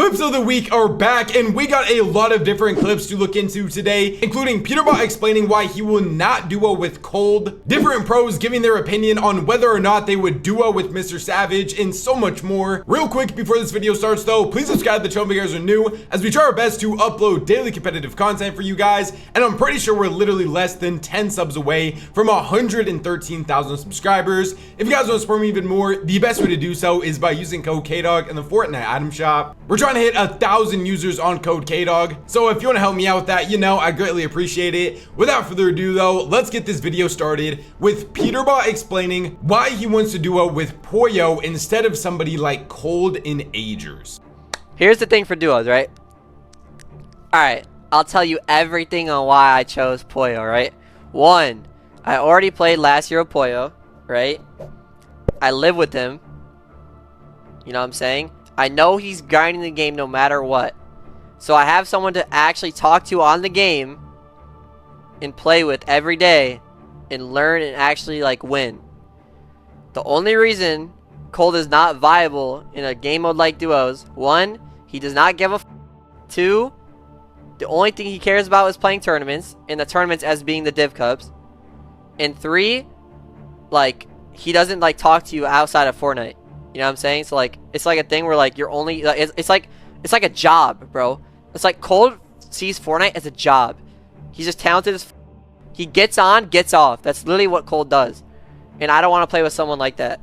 Clips of the week are back, and we got a lot of different clips to look into today, including Peterbot explaining why he will not duo with Cold, different pros giving their opinion on whether or not they would duo with MrSavage, and so much more. Real quick before this video starts though, please subscribe to the channel if you guys are new, as we try our best to upload daily competitive content for you guys, and I'm pretty sure we're literally less than 10 subs away from 113,000 subscribers. If you guys want to support me even more, the best way to do so is by using code KDOG in the Fortnite item shop. We're trying to hit 1,000 users on code KDOG, so if you want to help me out with that, I greatly appreciate it. Without further ado though, let's get this video started with Peterbot explaining why he wants to duo with Pollo instead of somebody like Cold in Agers. Here's the thing for duos, right? Alright, I'll tell you everything on why I chose Pollo, right? One, I already played last year with Pollo, right? I live with him. You know what I'm saying? I know he's grinding the game no matter what. So I have someone to actually talk to on the game and play with every day and learn and actually like win. The only reason Cold is not viable in a game mode like duos, one, he does not give a f. Two, the only thing he cares about is playing tournaments, and the tournaments as being the Div Cups. And three, like, he doesn't like talk to you outside of Fortnite. You know what I'm saying? So like, it's like a thing where like you're only like, it's like a job, bro. It's like Cold sees Fortnite as a job. He's just talented as f. He gets on, gets off. That's literally what Cold does. And I don't want to play with someone like that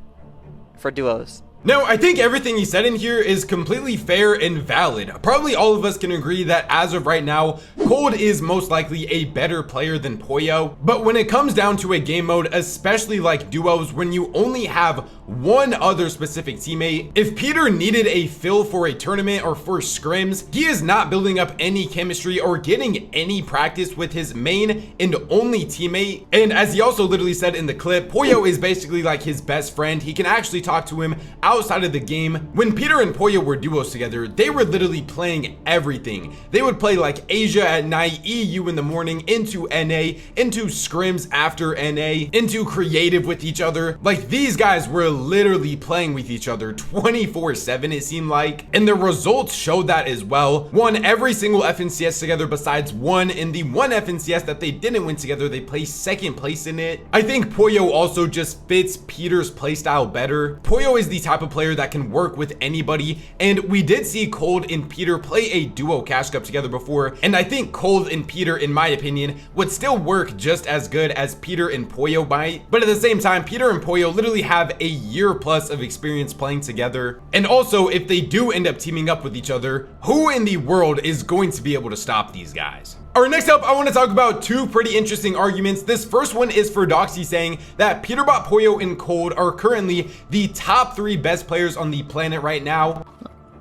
for duos. No, I think everything he said in here is completely fair and valid. Probably all of us can agree that as of right now, Cold is most likely a better player than Pollo. But when it comes down to a game mode, especially like duos, when you only have one other specific teammate, if Peter needed a fill for a tournament or for scrims, he is not building up any chemistry or getting any practice with his main and only teammate. And as he also literally said in the clip, Pollo is basically like his best friend. He can actually talk to him outside of the game. When Peter and Pollo were duos together, they were literally playing everything. They would play like Asia at night, EU in the morning, into NA, into scrims after NA, into creative with each other. Like, these guys were literally playing with each other 24/7, it seemed like, and the results showed that as well. Won every single FNCS together besides one. In the one FNCS that they didn't win together, they placed second place in it. I think Pollo also just fits Peter's playstyle better. Pollo is the type of player that can work with anybody, and we did see Cold and Peter play a duo Cash Cup together before, and I think Cold and Peter, in my opinion, would still work just as good as Peter and Pollo might. But at the same time, Peter and Pollo literally have a year plus of experience playing together, and also if they do end up teaming up with each other, who in the world is going to be able to stop these guys? Alright, next up, I want to talk about two pretty interesting arguments. This first one is for Doxy saying that Peterbot, Pollo, and Cold are currently the top 3 best players on the planet right now.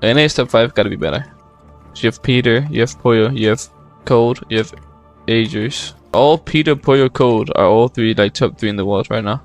NA's top 5 gotta be better. So you have Peter, you have Pollo, you have Cold, you have Agers. All Peter, Pollo, Cold are all 3 like top 3 in the world right now,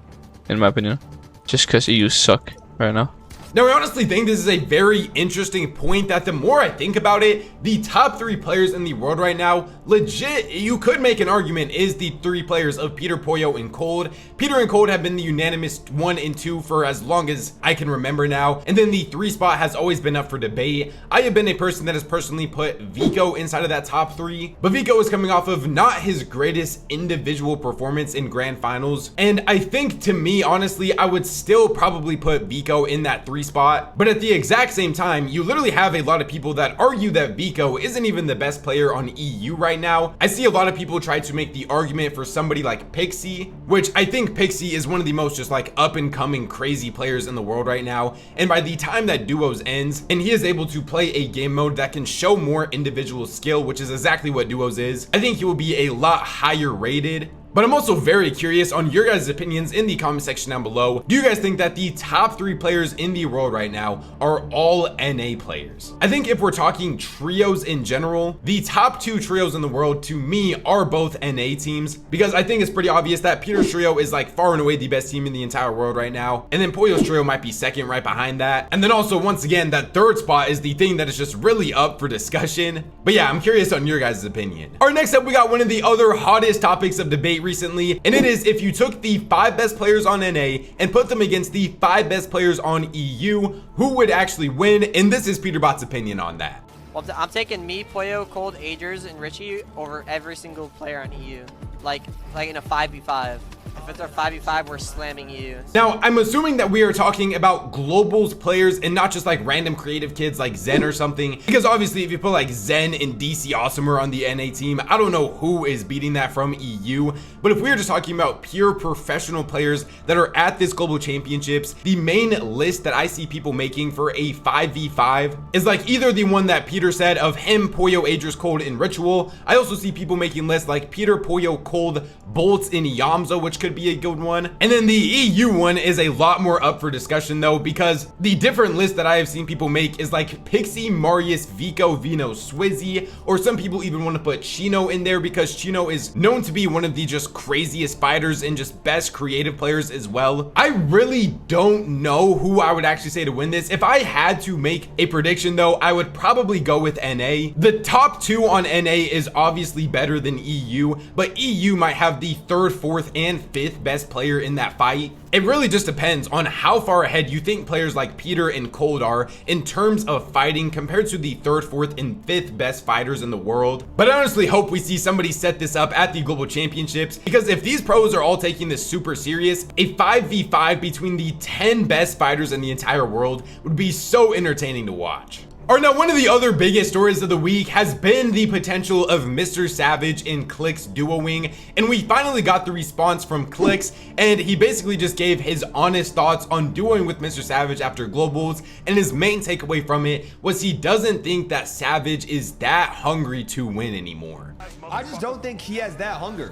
in my opinion. Just because EU suck right now. Now, I honestly think this is a very interesting point that the more I think about it, the top 3 players in the world right now, legit, you could make an argument, is the 3 players of Peter, Pollo, and Cold. Peter and Cold have been the unanimous 1 and 2 for as long as I can remember now. And then the 3 spot has always been up for debate. I have been a person that has personally put Vico inside of that top 3, but Vico is coming off of not his greatest individual performance in grand finals. And I think, to me, honestly, I would still probably put Vico in that 3 spot. But at the exact same time, you literally have a lot of people that argue that Vico isn't even the best player on EU right now. I see a lot of people try to make the argument for somebody like Pixie, which I think Pixie is one of the most just like up and coming crazy players in the world right now. And by the time that duos ends and he is able to play a game mode that can show more individual skill, which is exactly what duos is, I think he will be a lot higher rated. But I'm also very curious on your guys' opinions in the comment section down below. Do you guys think that the top 3 players in the world right now are all NA players? I think if we're talking trios in general, the top 2 trios in the world to me are both NA teams, because I think it's pretty obvious that Peter's trio is like far and away the best team in the entire world right now, and then Pollo's trio might be second right behind that. And then also, once again, that 3rd spot is the thing that is just really up for discussion. But yeah, I'm curious on your guys' opinion. All right, next up, we got one of the other hottest topics of debate recently, and it is if you took the 5 best players on NA and put them against the 5 best players on EU, who would actually win? And this is Peterbot's opinion on that. Well, I'm taking me, Pollo, Cold, Agers, and Richie over every single player on EU. Like in a 5v5. If it's our 5v5, we're slamming EU. Now, I'm assuming that we are talking about globals players and not just like random creative kids like Zen or something. Because obviously, if you put like Zen and DC Awesomer on the NA team, I don't know who is beating that from EU. But if we are just talking about pure professional players that are at this global championships, the main list that I see people making for a 5v5 is like either the one that Peter said of him, Pollo, Agers, Cold, and Ritual. I also see people making lists like Peter, Pollo, Cold, Bolts, and Yamza, which could be a good one. And then the EU one is a lot more up for discussion though, because the different list that I have seen people make is like Pixie, Marius, Vico, Vino, Swizzy, or some people even want to put Chino in there because Chino is known to be one of the just craziest fighters and just best creative players as well. I really don't know who I would actually say to win this. If I had to make a prediction though, I would probably go with NA. The top two on NA is obviously better than EU, but EU might have the third, fourth, and fifth best player in that fight. It really just depends on how far ahead you think players like Peter and Cold are in terms of fighting compared to the third, fourth, and fifth best fighters in the world. But I honestly hope we see somebody set this up at the global championships, because if these pros are all taking this super serious, a 5v5 between the 10 best fighters in the entire world would be so entertaining to watch. Alright, now one of the other biggest stories of the week has been the potential of MrSavage and Clix duoing, and we finally got the response from Clix, and he basically just gave his honest thoughts on duoing with MrSavage after globals, and his main takeaway from it was he doesn't think that Savage is that hungry to win anymore. I just don't think he has that hunger.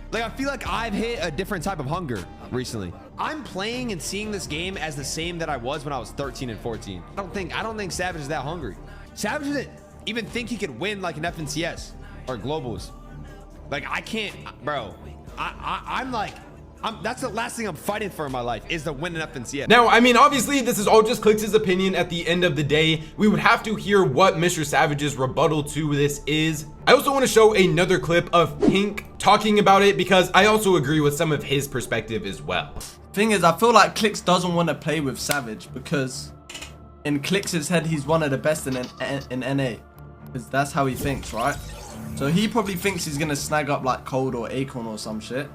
Like, I feel like I've hit a different type of hunger recently. I'm playing and seeing this game as the same that I was when I was 13 and 14. I don't think Savage is that hungry. Savage doesn't even think he could win like an FNCS or globals. Like, I can't, bro. That's the last thing I'm fighting for in my life, is to win an FNCS. Now, I mean, obviously, this is all just Clix's opinion at the end of the day. We would have to hear what MrSavage's rebuttal to this is. I also want to show another clip of Pink talking about it, because I also agree with some of his perspective as well. Thing is, I feel like Clix doesn't want to play with Savage, because in Clix's head, he's one of the best in NA. Because that's how he thinks, right? So he probably thinks he's going to snag up like Cold or Acorn or some shit.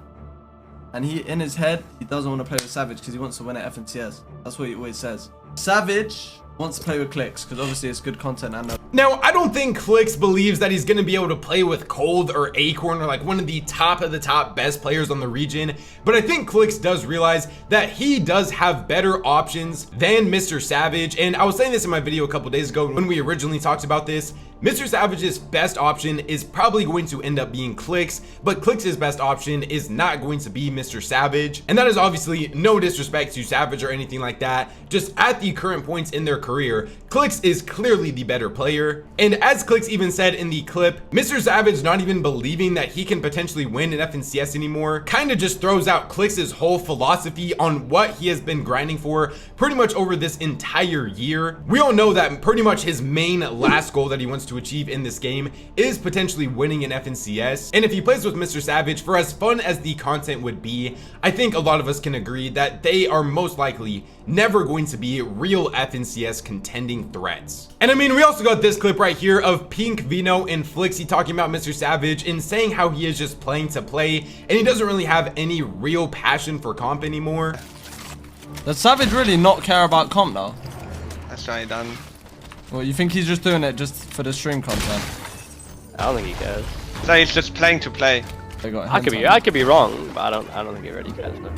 And in his head, he doesn't want to play with Savage because he wants to win at FNCS. That's what he always says. Savage wants to play with Clix because obviously it's good content. And now, I don't think Clix believes that he's going to be able to play with Cold or Acorn or like one of the top best players on the region. But I think Clix does realize that he does have better options than MrSavage. And I was saying this in my video a couple days ago when we originally talked about this. MrSavage's best option is probably going to end up being Clix, but Clix's best option is not going to be MrSavage. And that is obviously no disrespect to Savage or anything like that. Just at the current points in their career, Clix is clearly the better player. And as Clix even said in the clip, MrSavage not even believing that he can potentially win an FNCS anymore kind of just throws out Clix's whole philosophy on what he has been grinding for pretty much over this entire year. We all know that pretty much his main last goal that he wants to achieve in this game is potentially winning an FNCS. And if he plays with MrSavage, for as fun as the content would be, I think a lot of us can agree that they are most likely never going to be real FNCS contending threats. And I mean, we also got this clip right here of Pink, Vino, and Flixie talking about MrSavage and saying how he is just playing to play and he doesn't really have any real passion for comp anymore. does Savage really not care about comp now? That's right, done. Well, you think he's just doing it just for the stream content? I don't think he cares. So he's just playing to play. I could be wrong, but I don't think he really cares. No.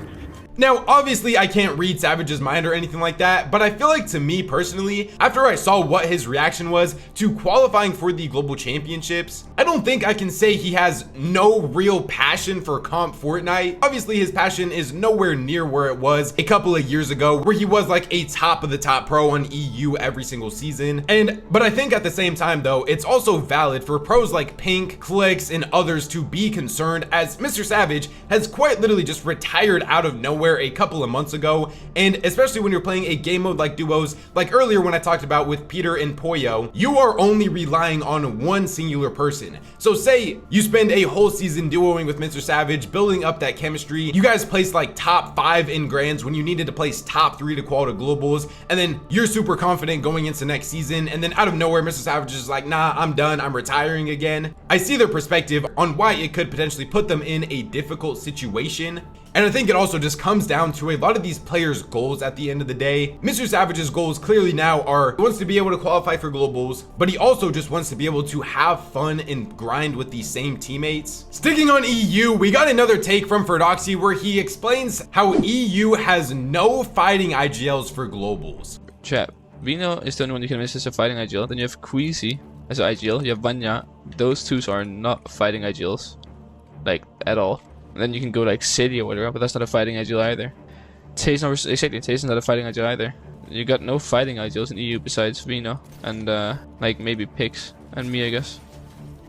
Now, obviously, I can't read Savage's mind or anything like that, but I feel like to me personally, after I saw what his reaction was to qualifying for the global championships, I don't think I can say he has no real passion for comp Fortnite. Obviously, his passion is nowhere near where it was a couple of years ago, where he was like a top of the top pro on EU every single season. But I think at the same time though, it's also valid for pros like Pink, Clix, and others to be concerned, as MrSavage has quite literally just retired out of nowhere nowhere a couple of months ago, and especially when you're playing a game mode like duos, like earlier when I talked about with Peter and Pollo, you are only relying on one singular person. So say you spend a whole season duoing with MrSavage, building up that chemistry, you guys placed like top 5 in grands when you needed to place top 3 to qual to globals, and then you're super confident going into next season, and then out of nowhere MrSavage is like, nah, I'm done, I'm retiring again. I see their perspective on why it could potentially put them in a difficult situation. And I think it also just comes down to a lot of these players' goals at the end of the day. MrSavage's goals clearly now are, he wants to be able to qualify for globals, but he also just wants to be able to have fun and grind with these same teammates. Sticking on EU, we got another take from Ferdoxy where he explains how EU has no fighting IGLs for globals. Chat, Vino is the only one you can miss as a fighting IGL. Then you have Queasy as an IGL. You have Vanya. Those two are not fighting IGLs, like at all. And then you can go like City or whatever, but that's not a fighting IGL either. Tay's not a fighting IGL either. You got no fighting IGLs in EU besides Vino and like maybe Pix and me, I guess.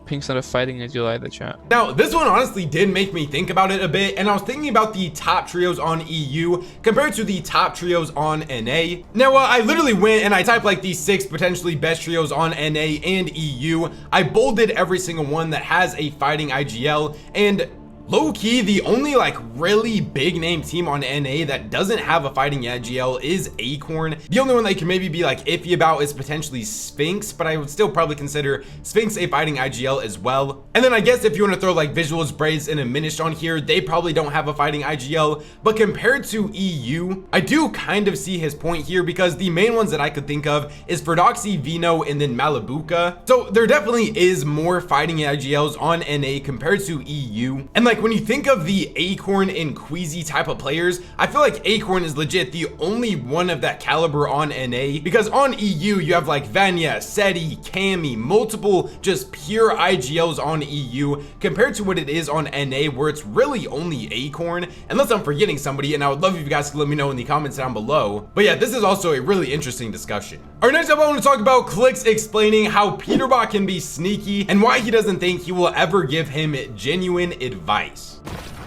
Pink's not a fighting IGL either, chat. Now, this one honestly did make me think about it a bit, and I was thinking about the top trios on EU compared to the top trios on NA. Now, I literally went and I typed like the 6 potentially best trios on NA and EU. I bolded every single one that has a fighting IGL, and low-key, the only like really big name team on NA that doesn't have a fighting IGL is Acorn. The only one that you can maybe be like iffy about is potentially Sphinx, but I would still probably consider Sphinx a fighting IGL as well. And then I guess if you want to throw like Visuals, Braids, and Diminished on here, they probably don't have a fighting IGL, but compared to EU, I do kind of see his point here because the main ones that I could think of is Ferdoxy, Vino, and then Malibuca. So there definitely is more fighting IGLs on NA compared to EU. And like when you think of the Acorn and Queasy type of players, I feel like Acorn is legit the only one of that caliber on NA, because on EU you have like Vanya, Seti, Cammy, multiple just pure IGLs on EU compared to what it is on NA where it's really only Acorn, unless I'm forgetting somebody, and I would love if you guys could let me know in the comments down below. But yeah, this is also a really interesting discussion. Alright, next up I want to talk about Clix explaining how Peterbot can be sneaky and why he doesn't think he will ever give him genuine advice.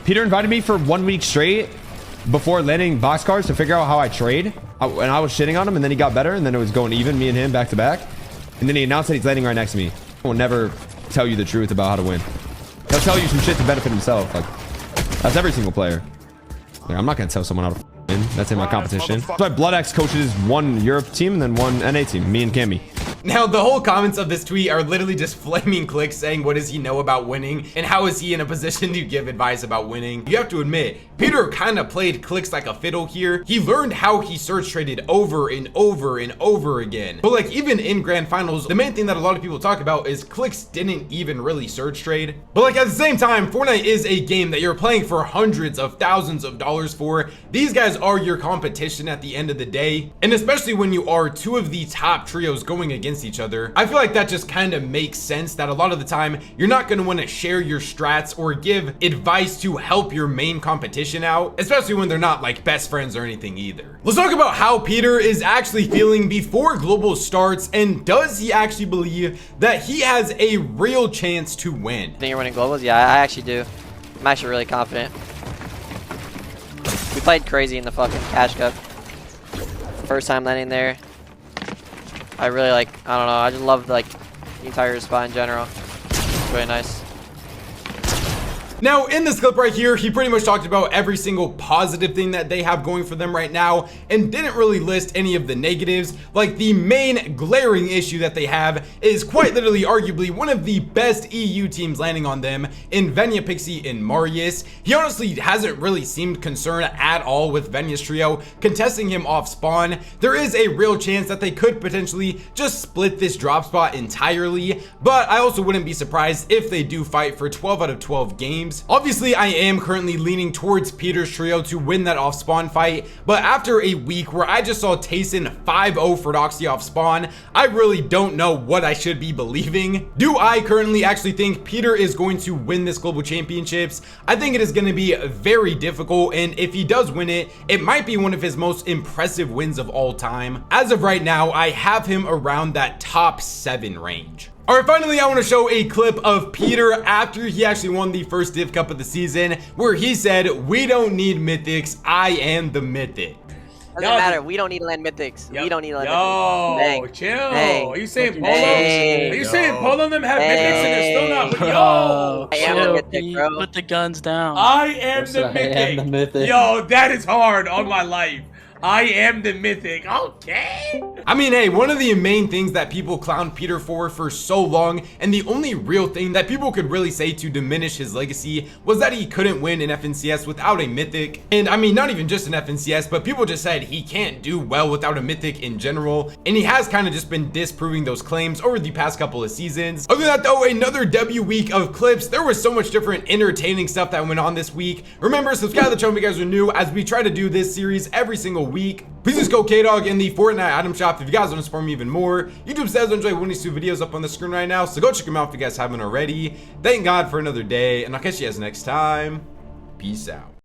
Peter invited me for 1 week straight before landing boxcars to figure out how I trade. And I was shitting on him, and then he got better, and then it was going even, me and him back to back. And then he announced that he's landing right next to me. He will never tell you the truth about how to win. He'll tell you some shit to benefit himself. Like, that's every single player. Like, I'm not gonna tell someone how to win. That's in my competition. That's why BloodX coaches one Europe team and then one NA team, me and Cammy. Now, the whole comments of this tweet are literally just flaming Clix saying what does he know about winning and how is he in a position to give advice about winning. You have to admit, Peter kind of played Clix like a fiddle here. He learned how he search traded over and over and over again. But like even in grand finals, the main thing that a lot of people talk about is Clix didn't even really search trade. But like at the same time, Fortnite is a game that you're playing for hundreds of thousands of dollars for. These guys are your competition at the end of the day. And especially when you are two of the top trios going against each other, I feel like that just kind of makes sense that a lot of the time you're not going to want to share your strats or give advice to help your main competition out, especially when they're not like best friends or anything either. Let's talk about how Peter is actually feeling before global starts, and does he actually believe that he has a real chance to win? Think you're winning globals? Yeah, I actually do. I'm actually really confident. We played crazy in the fucking Cash Cup. First time landing there. I really like, I don't know, I just love like the entire spot in general. It's really nice. Now, in this clip right here, he pretty much talked about every single positive thing that they have going for them right now and didn't really list any of the negatives. Like the main glaring issue that they have is quite literally arguably one of the best EU teams landing on them in Venya, Pixie, and Marius. He honestly hasn't really seemed concerned at all with Venya's trio contesting him off spawn. There is a real chance that they could potentially just split this drop spot entirely, but I also wouldn't be surprised if they do fight for 12 out of 12 games. Obviously, I am currently leaning towards Peter's trio to win that off spawn fight, but after a week where I just saw Tayson 5-0 Ferdoxy off spawn, I really don't know what I should be believing. Do I currently actually think Peter is going to win this global championships? I think it is going to be very difficult, and if he does win it, it might be one of his most impressive wins of all time. As of right now, I have him around that top 7 range. All right, finally, I want to show a clip of Peter after he actually won the first Div Cup of the season, where he said, "We don't need mythics. I am the mythic." Doesn't matter. We don't need to land mythics. We don't need to land Yo, mythics. chill. Bang. Are you saying Polo? Bang. Are you saying Polo and them have mythics and they're still not? Bro, Yo, I am the mythic, bro. Put the guns down. I am the mythic. Yo, that is hard on my life. I am the mythic. Okay. I mean, hey, one of the main things that people clowned Peter for so long, and the only real thing that people could really say to diminish his legacy, was that he couldn't win an FNCS without a mythic. And I mean, not even just an FNCS, but people just said he can't do well without a mythic in general. And he has kind of just been disproving those claims over the past couple of seasons. Other than that though, another W week of clips. There was so much different entertaining stuff that went on this week. Remember, subscribe to the channel if you guys are new, as we try to do this series every single week. Please use code KDOG in the Fortnite item shop if you guys want to support me even more. YouTube says enjoy one of these two videos up on the screen right now, so go check them out if you guys haven't already. Thank God for another day, and I'll catch you guys next time. Peace out.